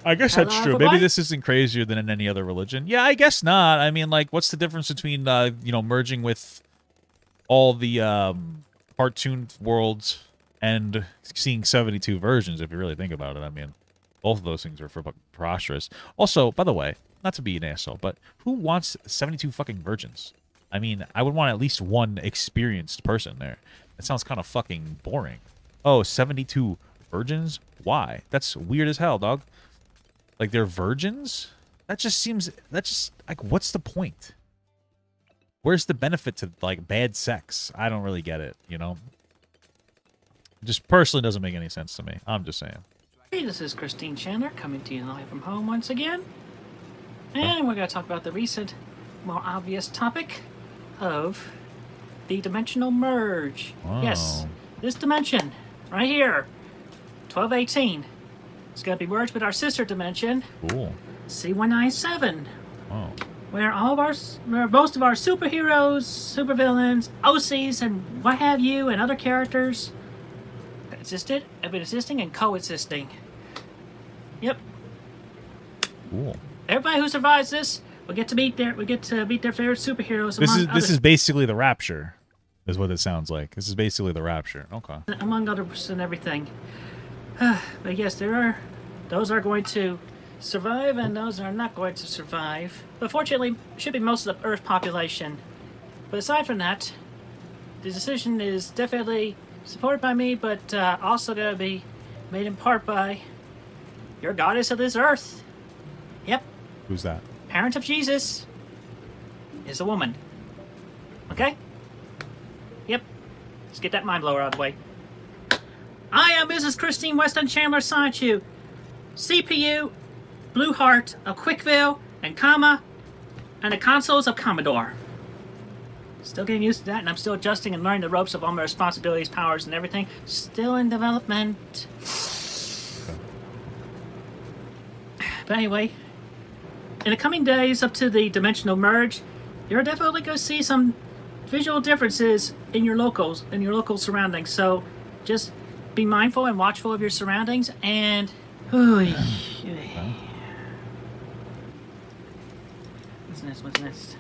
Speaker 1: I guess that's true. Maybe this isn't crazier than in any other religion. Yeah, I guess not. I mean, like, what's the difference between, you know, merging with all the cartoon worlds and seeing 72 versions, if you really think about it? I mean, both of those things are preposterous. Also, by the way, not to be an asshole, but who wants 72 fucking virgins? I mean, I would want at least one experienced person there. That sounds kind of fucking boring. Oh, 72 virgins? Why? That's weird as hell, dog. Like, they're virgins? That just seems... like, what's the point? Where's the benefit to, like, bad sex? I don't really get it, you know? It just personally doesn't make any sense to me. I'm just saying.
Speaker 4: Hey, this is Christine Chandler coming to you live from home once again. And we're going to talk about the recent, more obvious topic of the dimensional merge.
Speaker 1: Wow.
Speaker 4: Yes, this dimension, right here, 1218, is going to be merged with our sister dimension,
Speaker 1: Cool.
Speaker 4: C-197,
Speaker 1: Oh.
Speaker 4: where most of our superheroes, supervillains, OCs, and what have you, and other characters have been existing and coexisting. Yep.
Speaker 1: Cool.
Speaker 4: Everybody who survives this will get to meet their favorite superheroes.
Speaker 1: This is basically the Rapture, is what it sounds like. This is basically the Rapture. Okay.
Speaker 4: Among others and everything. But yes, those are going to survive, and those are not going to survive. But fortunately, it should be most of the Earth population. But aside from that, the decision is definitely supported by me, but also going to be made in part by your goddess of this Earth. Yep.
Speaker 1: Who's that?
Speaker 4: Parent of Jesus is a woman. Okay? Yep. Let's get that mind blower out of the way. I am Mrs. Christine Weston Chandler Sonichu, CPU, Blue Heart of Quickville, and Comma, and the consoles of Commodore. Still getting used to that, and I'm still adjusting and learning the ropes of all my responsibilities, powers, and everything. Still in development. But anyway, in the coming days up to the dimensional merge, you're definitely going to see some visual differences in your local surroundings. So just be mindful and watchful of your surroundings, and what's next?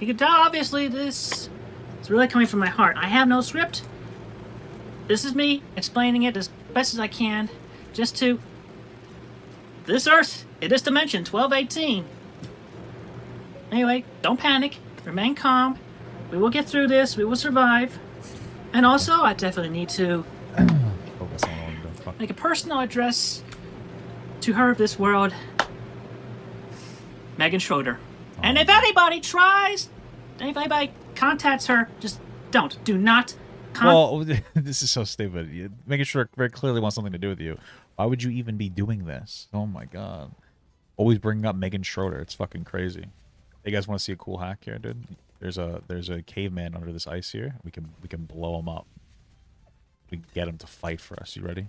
Speaker 4: You can tell, obviously, this is really coming from my heart. I have no script. This is me explaining it as best as I can, just to this Earth, in this dimension, 1218. Anyway, don't panic. Remain calm. We will get through this. We will survive. And also, I definitely need to make a personal address to her of this world, Megan Schroeder. And if anybody tries, if anybody contacts her, just don't. Do not
Speaker 1: Well, this is so stupid. Making sure it very clearly wants something to do with you. Why would you even be doing this? Oh my god. Always bringing up Megan Schroeder. It's fucking crazy. Hey, you guys want to see a cool hack here, dude? There's a caveman under this ice here. We can blow him up. We can get him to fight for us. You ready?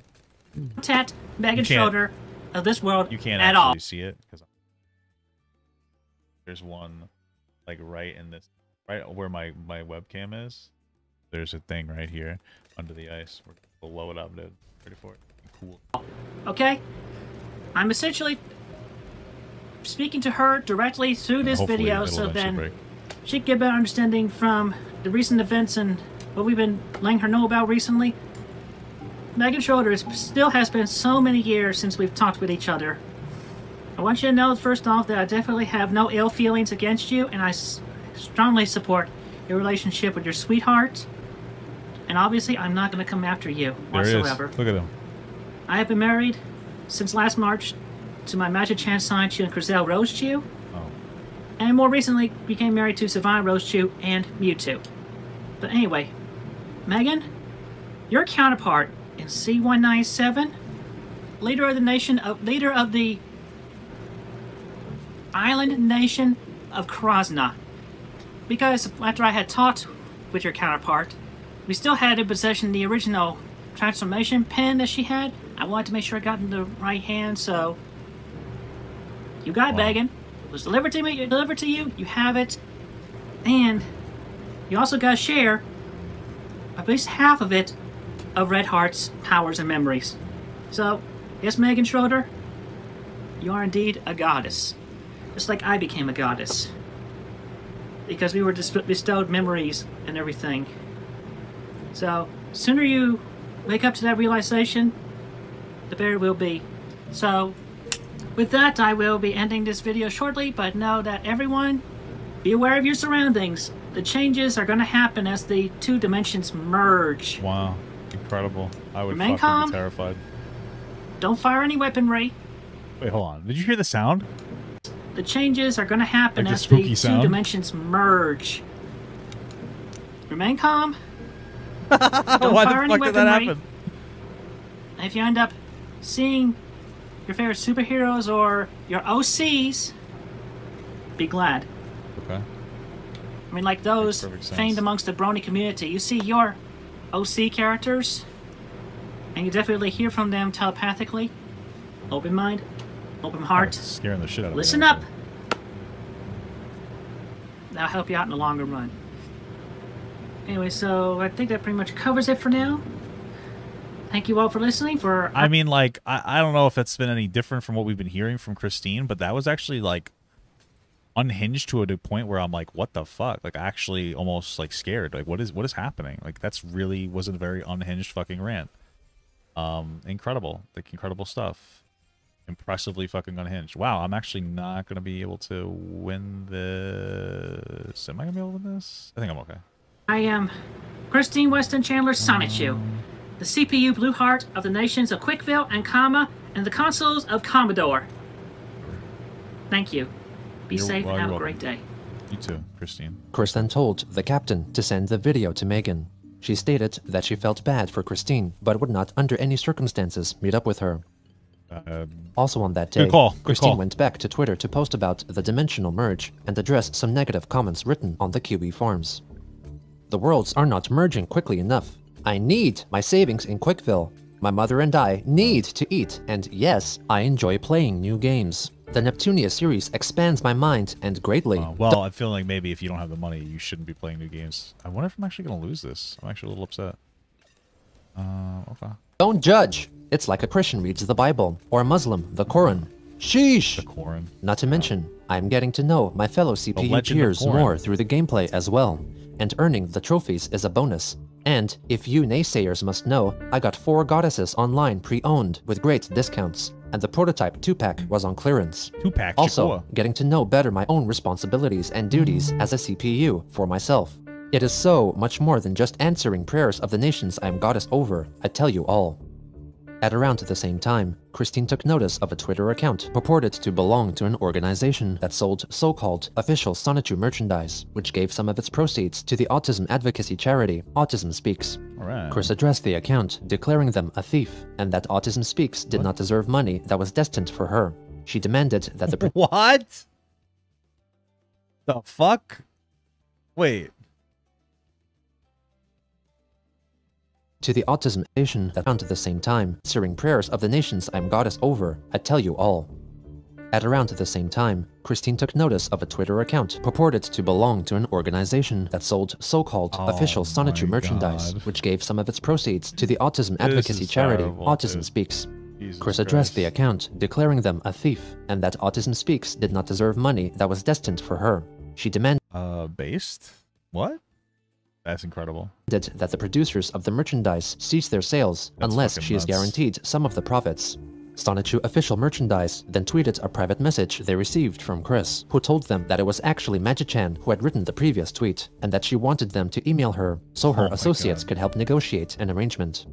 Speaker 4: Contact Megan Schroeder of this world.
Speaker 1: You can't
Speaker 4: at
Speaker 1: actually
Speaker 4: all.
Speaker 1: see it because there's one like right in this, right where my webcam is. There's a thing right here under the ice. We'll blow it up, dude. Ready for it? Cool.
Speaker 4: Okay. I'm essentially speaking to her directly through this
Speaker 1: Hopefully
Speaker 4: video,
Speaker 1: it'll
Speaker 4: so
Speaker 1: eventually
Speaker 4: then
Speaker 1: break.
Speaker 4: she can get a better understanding from the recent events and what we've been letting her know about recently. Megan Schroeder still has been so many years since we've talked with each other. I want you to know, first off, that I definitely have no ill feelings against you, and I strongly support your relationship with your sweetheart. And obviously, I'm not going to come after you whatsoever.
Speaker 1: Look at him.
Speaker 4: I have been married since last March to my Magic Chance sign Chew and Crizel Rose Chew.
Speaker 1: Oh.
Speaker 4: And more recently became married to Savannah Rose Chew and Mewtwo. But anyway, Megan, your counterpart in C197, leader of the island nation of Krasna. Because after I had talked with your counterpart, we still had in possession the original transformation pen that she had. I wanted to make sure I got in the right hand, so you got it, Megan. It was delivered to me. Delivered to you. You have it, and you also got to share at least half of it of Red Heart's powers and memories. So, yes, Megan Schroeder, you are indeed a goddess, just like I became a goddess because we were bestowed memories and everything. So, sooner you wake up to that realization, the better it will be. So, with that, I will be ending this video shortly, but know that everyone, be aware of your surroundings. The changes are going to happen as the two dimensions merge.
Speaker 1: Wow. Incredible. I would
Speaker 4: Remain
Speaker 1: fucking
Speaker 4: calm.
Speaker 1: be terrified.
Speaker 4: Don't fire any weaponry.
Speaker 1: Wait, hold on. Did you hear the sound?
Speaker 4: The changes are going to happen
Speaker 1: Like the
Speaker 4: as
Speaker 1: spooky
Speaker 4: the
Speaker 1: sound?
Speaker 4: two dimensions merge. Remain calm.
Speaker 1: Why
Speaker 4: fire
Speaker 1: the
Speaker 4: any
Speaker 1: fuck did that
Speaker 4: weaponry.
Speaker 1: happen?
Speaker 4: And if you end up seeing your favorite superheroes or your OCs, be glad.
Speaker 1: Okay.
Speaker 4: I mean, like those
Speaker 1: Makes perfect sense.
Speaker 4: famed amongst the Brony community. You see your OC characters, and you definitely hear from them telepathically. Open mind, open heart.
Speaker 1: It's scaring the shit out of me.
Speaker 4: Listen up. That'll help you out in the longer run. Anyway, so I think that pretty much covers it for now. Thank you all for listening.
Speaker 1: I mean, like, I don't know if that's been any different from what we've been hearing from Christine, but that was actually, like, unhinged to a point where I'm like, what the fuck? Like, actually almost, like, scared. Like, what is happening? Like, that's really was a very unhinged fucking rant. Incredible. Like, incredible stuff. Impressively fucking unhinged. Wow, I'm actually not going to be able to win this. Am I going to be able to win this? I think I'm okay.
Speaker 4: I am Christine Weston Chandler Sonichu, the CPU Blue Heart of the nations of Quickville and Kama and the consuls of Commodore. Thank you. Be safe and have a great day.
Speaker 1: You too, Christine.
Speaker 2: Chris then told the captain to send the video to Megan. She stated that she felt bad for Christine, but would not under any circumstances meet up with her. Also on that day, Christine went back to Twitter to post about the dimensional merge and address some negative comments written on the QE forums. The worlds are not merging quickly enough. I need my savings in Quickville. My mother and I need to eat, and yes, I enjoy playing new games. The Neptunia series expands my mind and greatly.
Speaker 1: Well, I feel like maybe if you don't have the money, you shouldn't be playing new games. I wonder if I'm actually going to lose this. I'm actually a little upset. Okay.
Speaker 2: Don't judge. It's like a Christian reads the Bible, or a Muslim, the Quran. Sheesh!
Speaker 1: The Quran.
Speaker 2: Not to mention, I'm getting to know my fellow CPU peers more through the gameplay as well, and earning the trophies is a bonus. And, if you naysayers must know, I got 4 goddesses online pre-owned with great discounts, and the prototype 2-pack was on clearance.
Speaker 1: 2-pack,
Speaker 2: Also,
Speaker 1: Chicoa.
Speaker 2: getting to know better my own responsibilities and duties as a CPU for myself. It is so much more than just answering prayers of the nations I am goddess over, I tell you all. At around the same time, Christine took notice of a Twitter account purported to belong to an organization that sold so-called official Sonichu merchandise, which gave some of its proceeds to the autism advocacy charity Autism Speaks.
Speaker 1: Alright.
Speaker 2: Chris addressed the account, declaring them a thief, and that Autism Speaks did not deserve money that was destined for her. She demanded that the
Speaker 1: What? The fuck? Wait.
Speaker 2: to the autism nation that found at the same time, answering prayers of the nations I am goddess over, I tell you all. At around the same time, Christine took notice of a Twitter account purported to belong to an organization that sold so-called official Sonichu merchandise, which gave some of its proceeds to the autism advocacy charity Autism Speaks. Chris addressed the account, declaring them a thief, and that Autism Speaks did not deserve money that was destined for her. She demanded
Speaker 1: Based? What? That's incredible.
Speaker 2: that the producers of the merchandise cease their sales unless she is guaranteed some of the profits. Sonichu official merchandise then tweeted a private message they received from Chris, who told them that it was actually Magi-chan who had written the previous tweet, and that she wanted them to email her so her associates could help negotiate an arrangement.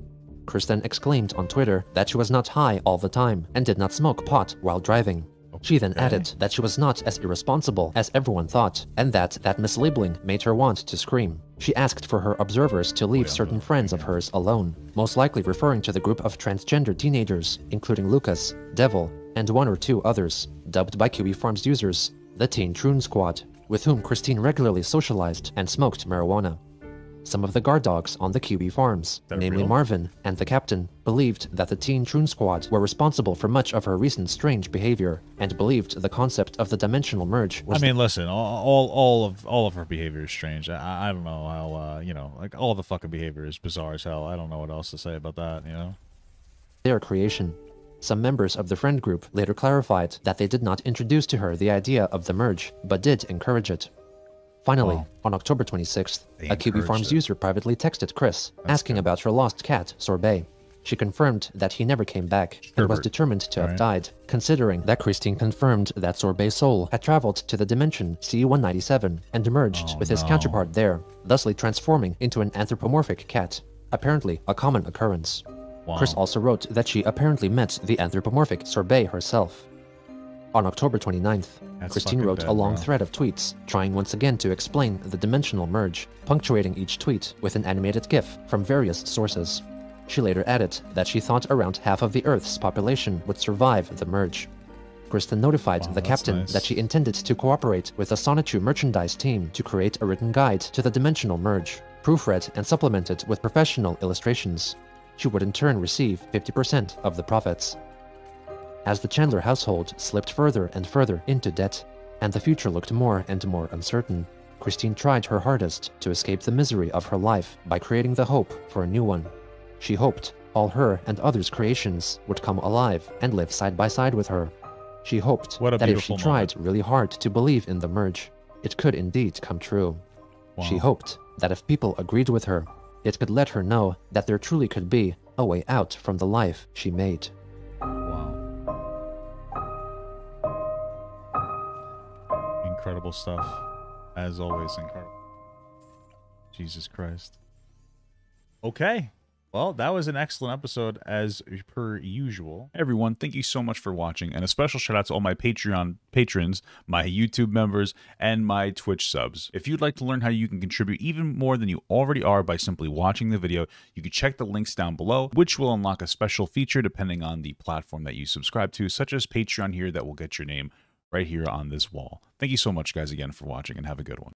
Speaker 2: Chris then exclaimed on Twitter that she was not high all the time and did not smoke pot while driving. She then added that she was not as irresponsible as everyone thought, and that mislabeling made her want to scream. She asked for her observers to leave certain friends of hers alone, most likely referring to the group of transgender teenagers, including Lucas, Devil, and 1 or 2 others, dubbed by Kiwi Farms users the Teen Troon Squad, with whom Christine regularly socialized and smoked marijuana. Some of the guard dogs on the Kiwi Farms, namely Marvin and the captain, believed that the Teen Troon Squad were responsible for much of her recent strange behavior, and believed the concept of the dimensional merge was—
Speaker 1: I mean, listen, all of her behavior is strange. I don't know how, you know, like, all the fucking behavior is bizarre as hell. I don't know what else to say about that, you know?
Speaker 2: their creation. Some members of the friend group later clarified that they did not introduce to her the idea of the merge, but did encourage it. Finally, on October 26th, a Kiwi Farms user privately texted Chris, asking about her lost cat, Sorbet. She confirmed that he never came back, and was determined to have died, considering that Christine confirmed that Sorbet's soul had traveled to the dimension C197 and merged with his counterpart there, thusly transforming into an anthropomorphic cat, apparently a common occurrence. Chris also wrote that she apparently met the anthropomorphic Sorbet herself. On October 29th, Christine wrote a long thread of tweets, trying once again to explain the dimensional merge, punctuating each tweet with an animated GIF from various sources. She later added that she thought around half of the Earth's population would survive the merge. Kristen notified the captain that she intended to cooperate with the Sonichu merchandise team to create a written guide to the dimensional merge, proofread and supplemented with professional illustrations. She would in turn receive 50% of the profits. As the Chandler household slipped further and further into debt, and the future looked more and more uncertain, Christine tried her hardest to escape the misery of her life by creating the hope for a new one. She hoped all her and others' creations would come alive and live side by side with her. She hoped that if she tried really hard to believe in the merge, it could indeed come true. She hoped that if people agreed with her, it could let her know that there truly could be a way out from the life she made.
Speaker 1: Incredible stuff. As always, incredible. Jesus Christ. Okay. Well, that was an excellent episode as per usual. Hey everyone, thank you so much for watching, and a special shout out to all my Patreon patrons, my YouTube members, and my Twitch subs. If you'd like to learn how you can contribute even more than you already are by simply watching the video, you can check the links down below, which will unlock a special feature depending on the platform that you subscribe to, such as Patreon here that will get your name right here on this wall. Thank you so much, guys, again for watching, and have a good one.